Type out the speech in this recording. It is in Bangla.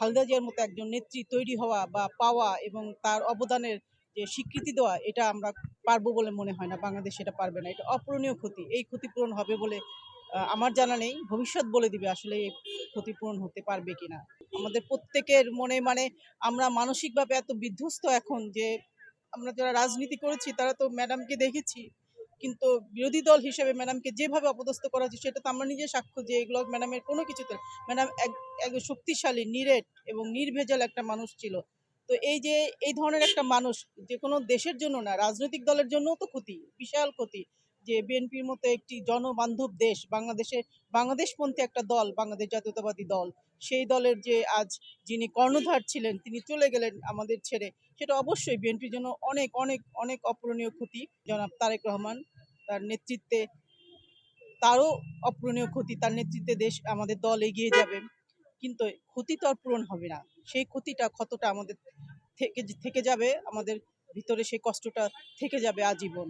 খালেদা জিয়ার মতো একজন নেত্রী তৈরি হওয়া বা পাওয়া এবং তার অবদানের যে স্বীকৃতি দেওয়া, এটা আমরা পারবো বলে মনে হয় না। বাংলাদেশ এটা পারবে না। এটা অপূরণীয় ক্ষতি। এই ক্ষতিপূরণ হবে বলে আমার জানা নেই। ভবিষ্যৎ বলে দিবে আসলে এই ক্ষতিপূরণ হতে পারবে কিনা। আমাদের প্রত্যেকের মনে আমরা মানসিকভাবে এত বিধ্বস্ত এখন যে আমরা যারা রাজনীতি করেছি তারা তো ম্যাডামকে দেখেছি। কিন্তু বিরোধী দল হিসেবে ম্যাডামকে যেভাবে অপদস্থ করা হচ্ছে সেটা তো আমরা নিজে সাক্ষ্য যে এগুলো ম্যাডামের কোনো কিছুতে ম্যাডাম এক শক্তিশালী, নিরেট এবং নির্ভেজাল একটা মানুষ ছিল। তো এই যে এই ধরনের একটা মানুষ যে কোনো দেশের জন্য না, রাজনৈতিক দলের জন্যও তো ক্ষতি, বিশাল ক্ষতি। যে বিএনপির মতো একটি জনবান্ধব দেশ, বাংলাদেশপন্থী একটা দল, বাংলাদেশ জাতীয়তাবাদী দল, সেই দলের যে আজ যিনি কর্ণধার ছিলেন তিনি চলে গেলেন আমাদের ছেড়ে, সেটা অবশ্যই বিএনপির জন্য অনেক অনেক অনেক অপূরণীয় ক্ষতি। জনাব তারেক রহমান তার নেতৃত্বে, তারও অপূরণীয় ক্ষতি। তার নেতৃত্বে দেশ, আমাদের দল এগিয়ে যাবে, কিন্তু ক্ষতি তো আর পূরণ হবে না। সেই ক্ষতটা আমাদের থেকে থেকে যাবে, আমাদের ভিতরে সেই কষ্টটা থেকে যাবে আজীবন।